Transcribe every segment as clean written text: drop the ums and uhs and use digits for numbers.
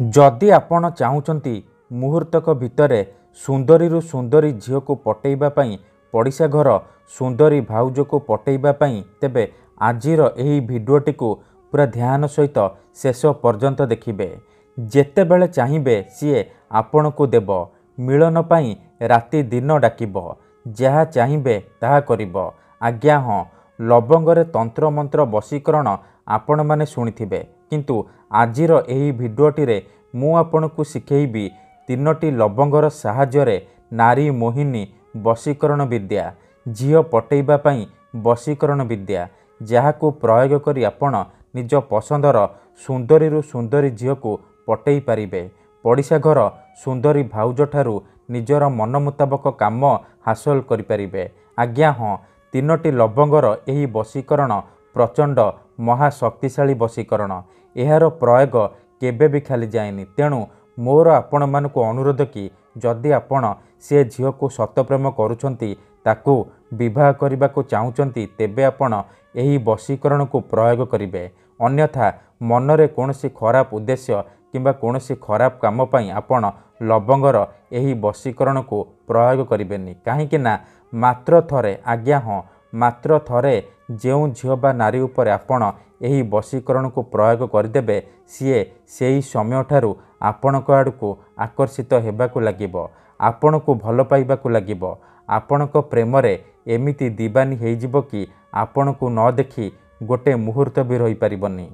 जदि आपण चाहूँचंती मुहूर्तक भितरे सुंदरी सुंदरी झील को पटेइबा पई पड़िशा घर सुंदरी भाउज को पटेइबा पई तेबे आजिर एही भिडियोटी को पूरा ध्यान सहित शेष पर्यंत देखिबे। जेतेबेले चाहिए सीए आपण को देव मिलन पई राति दिन डाकिब जहाँ चाहिए ताहा करिब। आज्ञा हाँ, लवंगरे तंत्र मंत्र वशीकरण आपण माने शुणिथिबे, किंतु आजिर एही भिडियोटी रे मु आपनकु शिखेइबी तीनोटी लवंगर साहाय्य नारी मोहिनी वशीकरण विद्या, झील पटेइबा पई वशीकरण विद्या, जहाकु प्रयोग करी आपण निज पसंदर सुंदरी सुंदरी झील को पटेई पारिबे। पड़िशा घर सुंदरी भाउज ठारू निजर मन मुताबक काम हासिल करि पारिबे। आज्ञा हाँ, तीनोटी लवंगर एही वशीकरण प्रचंड महाशक्तिशाली वशीकरण। एहार प्रयोग केबे भी खाली जाएनी। तेणु मोर आपण मानकु अनुरोध कि जदि आपण से झील को सतप्रेम करुछंती ताकू विवाह करने को चाहूँचंती तेबे आपण एही वशीकरण को प्रयोग करिवे। अन्यथा मनरे कोनोसी खराब उद्देश्य किंबा कोनोसी खराब काम पई आपण लवंगर एही वशीकरण को प्रयोग करिवेनी। काहेकि ना मात्र थरे, आज्ञा हाँ, मात्र थरे जेउ झील बा नारी उपरे आपण एही वशीकरण को प्रयोग करदेबे सीए सेही समय ठारू आपणक आड़को आकर्षित हेबाकु लागिबो, आपणकु भल पाइबाकु लागिबो। आपणक प्रेमरे एमिति दीवानी हेइजिबो कि आपणकु न देखि गोटे मुहूर्त भी रही पारिबनी।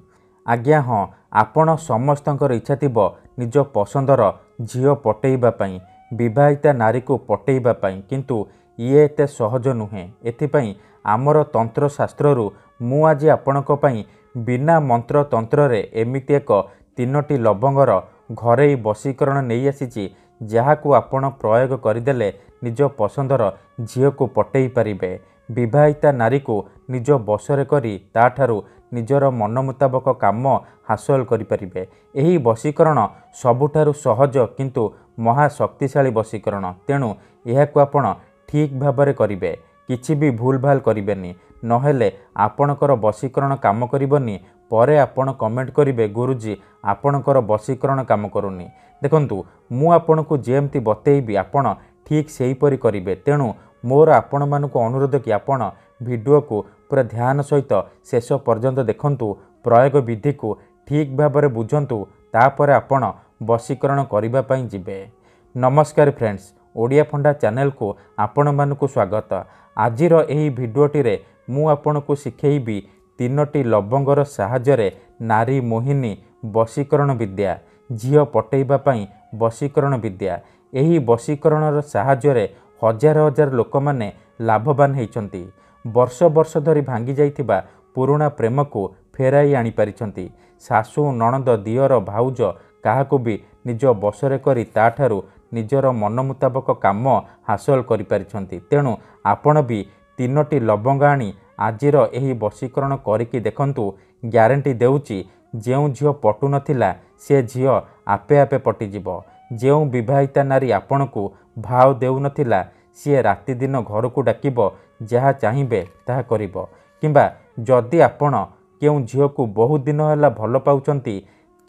आज्ञा हाँ, आपण समस्तंकर इच्छा थिबो निज पसंदर झील पटेइबा पई, विवाहिता नारी को पटेइबा पई, किंतु ये एते सहज नुहे। एथिपई आमर तंत्र शास्त्ररू मु आज आपणक पई बिना मंत्र तंत्र रे एमिति एक तीनोटी लवंगर घरे वशीकरण नहीं आसीची, जहाकू आपण प्रयोग करदेले निज पसंदर झील को पटेई पारिबे। विवाहिता नारी को निज बसरे करी ताठारू निजर मन मुताबक काम हासिल करि परिबे। एही वशीकरण सबुठारू सहज किंतु महाशक्तिशाली वशीकरण। तेणु एहाकू आपण ठीक भाबरे करिवे, किछि भी भूल भाल करिवेनी, नहेले आपणकर वशीकरण काम करिवनी। परे आपण कमेंट करिवे गुरुजी आपणकर वशीकरण काम करूनी। देखंतु मु आपणकु जेमती बतेइबी आपण ठीक सेही परि करिवे। तेणु मोर आपण मानकु अनुरोध कि आपण वीडियो को पूरा ध्यान सहित शेष पर्यंत देखंतु, प्रयोग विधि को ठीक भाबरे बुझंतु, तापर आपण वशीकरण करिबा पई जिवे। नमस्कार फ्रेंड्स, ओडिया फंडा चैनल को आपण मानकु स्वागत। आजिर एही भिडियोटी रे मु आपनकु शिखेइबी तीनोटी लवंगर साहाय्य नारी मोहिनी वशीकरण विद्या, झील पटेइबा पई वशीकरण विद्या। एही वशीकरण साहाय्य हजार हजार लोक माने लाभवान होइछंती। वर्ष वर्ष धरी भांगी जाइथिबा पुराना प्रेम को फेराई आनी पारिछंती। सासू नणंद दियर भाउज काहाकू भी निज बसरे करी ताठारू निजर मन मुताबक काम हासिल करि पारिछंती। तेणु आपण भी तीनोटी लवंग आनी आजिर एही वशीकरण करिकी देखंतु। ग्यारंटी देउची जेउ झील पटु नथिला से झील आपे आपे पटिजिबो। जेउ विवाहिता नारी आपणकु भाव देउ नथिला सी राति दिन घर को डाकिबो, जहाँ चाहिए ताहा करिबो। किंबा जदि आपण केउ झील को बहुत दिन होला भल पाउचंती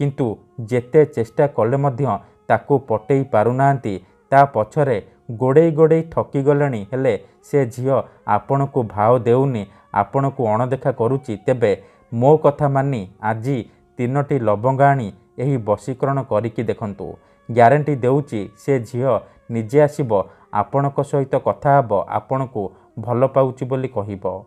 किंतु जेते चेष्टा कले मध्य ताकू पटेई पारुनांती, ता पछरे गोड़े गोड़े ठकी गलेनी, हेले से झील आपण को भाव देउनी, आपण को अणदेखा करुची, तेबे मो कथा मानी आजी तीनोटी लवंग आनी एही वशीकरण करिकी देखंतु। ग्यारंटी देउची से झील निजे आसीबो, आपणक सहित कथा हबो, आपण को भल पाउची बोली कहिबो।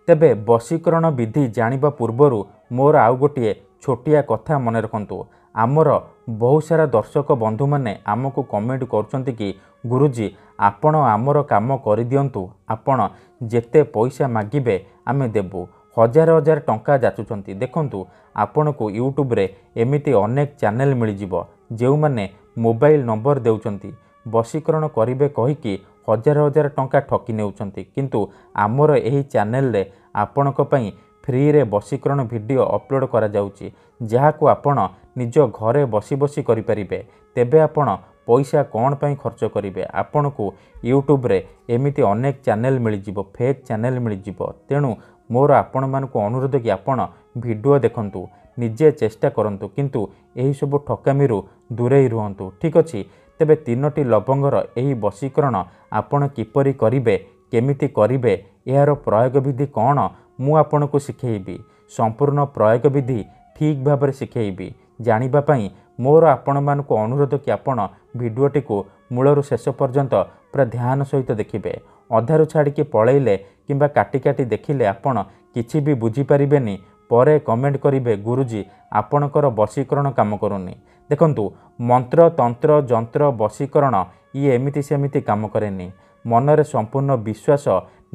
तेबे वशीकरण विधि जानिबा पूर्वरु मोर आउ गोटिए छोटिया कथा मन रखंतु। आमर बहुत सारा दर्शक बंधु माने आमको कमेंट करछंती कि गुरुजी आपण आमर काम करि दियंतु, आपण जेते पैसा मागिबे आमे देबु। हजार हजार टंका जाचुचंती। देखंतु आपण को यूट्यूब रे एमिति अनेक चैनल मिल जिवो जेउ माने मोबाइल नंबर देउचंती, वशीकरण करिवे कहिकी हजार हजार टंका ठकी नेउचंती। किंतु आमर एही चैनल रे आपणक पई फ्री रे वशीकरण वीडियो अपलोड करा जाउची, जहाकू आपण निज घरे बसी बसी करि परिबे। तेबे आपण पैसा कौन पई खर्च करिवे। आपण को यूट्यूब रे एमिति अनेक चैनल मिल जिवो, फेक चैनल मिल जिवो। तेणु मोर आपण मानकु अनुरोध कि आपण वीडियो देखंतु, निजे चेष्टा करंतु, किंतु एही सब ठकामीरू ଦୂରେଇ ରୁହନ୍ତୁ। ଠିକ୍ ଅଛି। ତେବେ 3ଟି ଲବଙ୍ଗର ଏହି ବଶୀକରଣ ଆପଣ କିପରି କରିବେ, କେମିତି କରିବେ, ଏହାର ପ୍ରୟୋଗ ବିଧି କ'ଣ ମୁଁ ଆପଣଙ୍କୁ ଶିଖେଇବି। ସମ୍ପୂର୍ଣ୍ଣ ପ୍ରୟୋଗ ବିଧି ଠିକ୍ ଭାବରେ ଶିଖେଇବି। ଜାଣିବା ପାଇଁ ମୋର ଆପଣମାନଙ୍କୁ ଅନୁରୋଧ କି ଆପଣ ଭିଡ଼ିଓଟିକୁ ମୂଳରୁ ଶେଷ ପର୍ଯ୍ୟନ୍ତ ପୁରା ଧ୍ୟାନ ସହିତ ଦେଖିବେ। ଅଧାରୁ ଛାଡ଼ିକି ପଳେଇଲେ କିମ୍ବା କାଟି କାଟି ଦେଖିଲେ ଆପଣ କିଛି ବି ବୁଝିପାରିବେନି। ପରେ କମେଣ୍ଟ କରିବେ ଗୁରୁଜୀ ଆପଣଙ୍କର ବଶୀକରଣ କାମ କରୁନି। ଦେଖନ୍ତୁ, ମନ୍ତ୍ର ତନ୍ତ୍ର ଯନ୍ତ୍ର ବଶୀକରଣ ଇଏ ଏମିତି ସେମିତି କାମ କରେନି। ମନରେ ସମ୍ପୂର୍ଣ୍ଣ ବିଶ୍ୱାସ,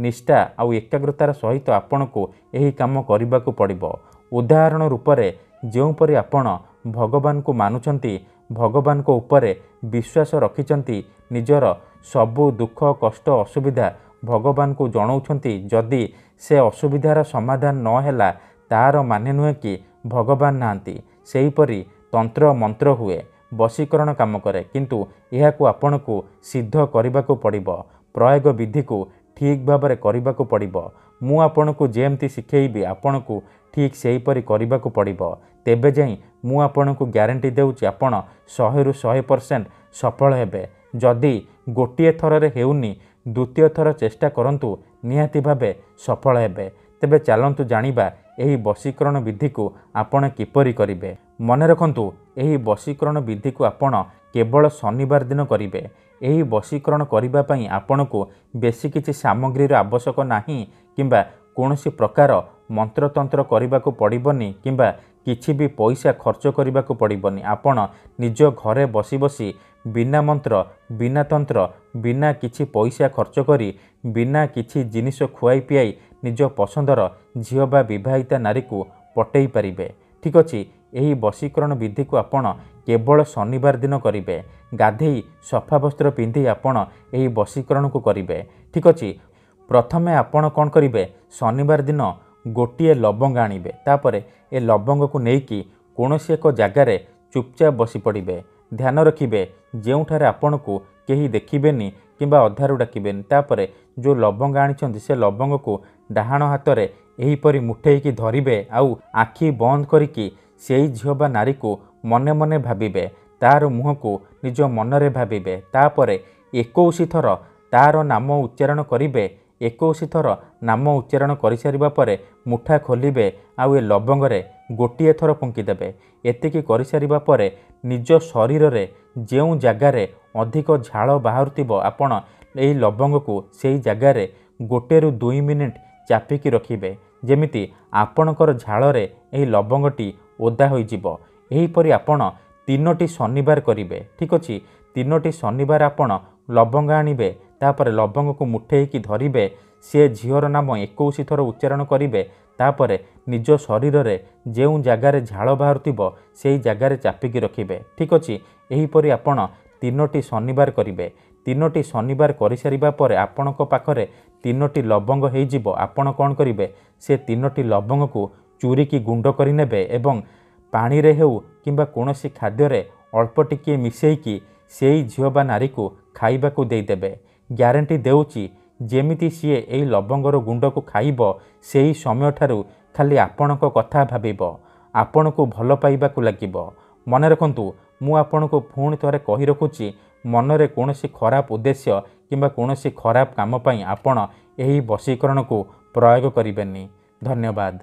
ନିଷ୍ଠା ଆଉ ଏକାଗ୍ରତାର ସହିତ ଆପଣଙ୍କୁ ଏହି କାମ କରିବାକୁ ପଡ଼ିବ। ଉଦାହରଣ ରୂପରେ ଯେଉଁପରି ଆପଣ ଭଗବାନଙ୍କୁ ମାନୁଛନ୍ତି, ଭଗବାନଙ୍କ ଉପରେ ବିଶ୍ୱାସ ରଖିଛନ୍ତି, ନିଜର ସବୁ ଦୁଃଖ କଷ୍ଟ ଅସୁବିଧା ଭଗବାନଙ୍କୁ ଜଣାଉଛନ୍ତି, ଯଦି ସେ ଅସୁବିଧାର ସମାଧାନ ନ ହେଲା ତାର ମାନେ ନୁହେଁ କି ଭଗବାନ ନାହାନ୍ତି। ସେହିପରି ତନ୍ତ୍ର ମନ୍ତ୍ର ହୁଏ, ବଶୀକରଣ କାମ କରେ, କିନ୍ତୁ ଏହାକୁ ଆପଣଙ୍କୁ ସିଦ୍ଧ କରିବାକୁ ପଡ଼ିବ। ପ୍ରୟୋଗ ବିଧିକୁ ଠିକ୍ ଭାବରେ କରିବାକୁ ପଡ଼ିବ। ମୁଁ ଆପଣଙ୍କୁ ଯେମିତି ଶିଖେଇବି ଆପଣଙ୍କୁ ଠିକ୍ ସେହିପରି କରିବାକୁ ପଡ଼ିବ। ତେବେ ଯାଇ ମୁଁ ଆପଣଙ୍କୁ ଗ୍ୟାରେଣ୍ଟି ଦେଉଛି ଆପଣ 100ରୁ 100% ସଫଳ ହେବେ। ଯଦି ଗୋଟିଏ ଥରରେ ହେଉନି, ଦ୍ୱିତୀୟ ଥର ଚେଷ୍ଟା କରନ୍ତୁ, ନିହାତି ଭାବେ ସଫଳ ହେବେ। ତେବେ ଚାଲନ୍ତୁ ଜାଣିବା ଏହି ବଶୀକରଣ ବିଧିକୁ ଆପଣ କିପରି କରିବେ। ମନେ ରଖନ୍ତୁ, ଏହି ବଶୀକରଣ ବିଧିକୁ ଆପଣ କେବଳ ଶନିବାର ଦିନ କରିବେ। ଏହି ବଶୀକରଣ କରିବା ପାଇଁ ଆପଣଙ୍କୁ ବେଶୀ କିଛି ସାମଗ୍ରୀର ଆବଶ୍ୟକ ନାହିଁ କିମ୍ବା କୌଣସି ପ୍ରକାର ମନ୍ତ୍ରତନ୍ତ୍ର କରିବାକୁ ପଡ଼ିବନି କିମ୍ବା କିଛି ବି ପଇସା ଖର୍ଚ୍ଚ କରିବାକୁ ପଡ଼ିବନି। ଆପଣ ନିଜ ଘରେ ବସି ବସି ବିନା ମନ୍ତ୍ର, ବିନା ତନ୍ତ୍ର, ବିନା କିଛି ପଇସା ଖର୍ଚ୍ଚ କରି, ବିନା କିଛି ଜିନିଷ ଖୁଆଇ ପିଆଇ ନିଜ ପସନ୍ଦର ଝିଅ ବା ବିବାହିତା ନାରୀକୁ ପଟେଇ ପାରିବେ। ଠିକ୍ ଅଛି। ଏହି ବଶୀକରଣ ବିଧିକୁ ଆପଣ କେବଳ ଶନିବାର ଦିନ କରିବେ। ଗାଧେଇ ସଫା ବସ୍ତ୍ର ପିନ୍ଧି ଆପଣ ଏହି ବଶୀକରଣକୁ କରିବେ। ଠିକ୍ ଅଛି। ପ୍ରଥମେ ଆପଣ କ'ଣ କରିବେ, ଶନିବାର ଦିନ ଗୋଟିଏ ଲବଙ୍ଗ ଆଣିବେ। ତାପରେ ଏ ଲବଙ୍ଗକୁ ନେଇକି କୌଣସି ଏକ ଜାଗାରେ ଚୁପଚାପ ବସି ପଡ଼ିବେ। ଧ୍ୟାନ ରଖିବେ ଯେଉଁଠାରେ ଆପଣଙ୍କୁ କେହି ଦେଖିବେନି କିମ୍ବା ଅଧାରୁ ଡାକିବେନି। ତାପରେ ଯେଉଁ ଲବଙ୍ଗ ଆଣିଛନ୍ତି ସେ ଲବଙ୍ଗକୁ ଡାହାଣ ହାତରେ ଏହିପରି ମୁଠେଇକି ଧରିବେ ଆଉ ଆଖି ବନ୍ଦ କରିକି ସେଇ ଝିଅ ବା ନାରୀକୁ ମନେ ମନେ ଭାବିବେ। ତାର ମୁହଁକୁ ନିଜ ମନରେ ଭାବିବେ। ତାପରେ 21 ଥର ତାର ନାମ ଉଚ୍ଚାରଣ କରିବେ। 21 ଥର ନାମ ଉଚ୍ଚାରଣ କରିସାରିବା ପରେ ମୁଠା ଖୋଲିବେ ଆଉ ଏ ଲବଙ୍ଗରେ ଗୋଟିଏ ଥର ଫୁଙ୍କିଦେବେ। ଏତିକି କରିସାରିବା ପରେ ନିଜ ଶରୀରରେ ଯେଉଁ ଜାଗାରେ ଅଧିକ ଝାଳ ବାହାରୁଥିବ ଆପଣ ଏହି ଲବଙ୍ଗକୁ ସେହି ଜାଗାରେ 1ରୁ 2 ମିନିଟ୍ ଚାପିକି ରଖିବେ, ଯେମିତି ଆପଣଙ୍କର ଝାଳରେ ଏହି ଲବଙ୍ଗଟି ଓଦା ହୋଇଯିବ। ଏହିପରି ଆପଣ 3ଟି ଶନିବାର କରିବେ। ଠିକ୍ ଅଛି। 3ଟି ଶନିବାର ଆପଣ ଲବଙ୍ଗ ଆଣିବେ। ତାପରେ ଲବଙ୍ଗକୁ ମୁଠେଇକି ଧରିବେ। ସେ ଝିଅର ନାମ 21 ଥର ଉଚ୍ଚାରଣ କରିବେ। ତାପରେ ନିଜ ଶରୀରରେ ଯେଉଁ ଜାଗାରେ ଝାଳ ବାହାରୁଥିବ ସେହି ଜାଗାରେ ଚାପିକି ରଖିବେ। ଠିକ୍ ଅଛି। ଏହିପରି ଆପଣ 3ଟି ଶନିବାର କରିବେ। 3ଟି ଶନିବାର କରିସାରିବା ପରେ ଆପଣଙ୍କ ପାଖରେ 3ଟି ଲବଙ୍ଗ ହେଇଯିବ। ଆପଣ କ'ଣ କରିବେ, ସେ 3ଟି ଲବଙ୍ଗକୁ ଚୁରିକି ଗୁଣ୍ଡ କରି ନେବେ ଏବଂ ପାଣିରେ ହେଉ କିମ୍ବା କୌଣସି ଖାଦ୍ୟରେ ଅଳ୍ପ ଟିକିଏ ମିଶାଇକି ସେଇ ଝିଅ ବା ନାରୀକୁ ଖାଇବାକୁ ଦେଇଦେବେ। ଗ୍ୟାରେଣ୍ଟି ଦେଉଛି, ଯେମିତି ସିଏ ଏହି ଲବଙ୍ଗର ଗୁଣ୍ଡକୁ ଖାଇବ ସେହି ସମୟଠାରୁ ଖାଲି ଆପଣଙ୍କ କଥା ଭାବିବ, ଆପଣଙ୍କୁ ଭଲ ପାଇବାକୁ ଲାଗିବ। ମନେ ରଖନ୍ତୁ, ମୁଁ ଆପଣଙ୍କୁ ପୁଣି ଥରେ କହି ରଖୁଛି, ମନରେ କୌଣସି ଖରାପ ଉଦ୍ଦେଶ୍ୟ କିମ୍ବା କୌଣସି ଖରାପ କାମ ପାଇଁ ଆପଣ ଏହି ବଶୀକରଣକୁ ପ୍ରୟୋଗ କରିବେନି। ଧନ୍ୟବାଦ।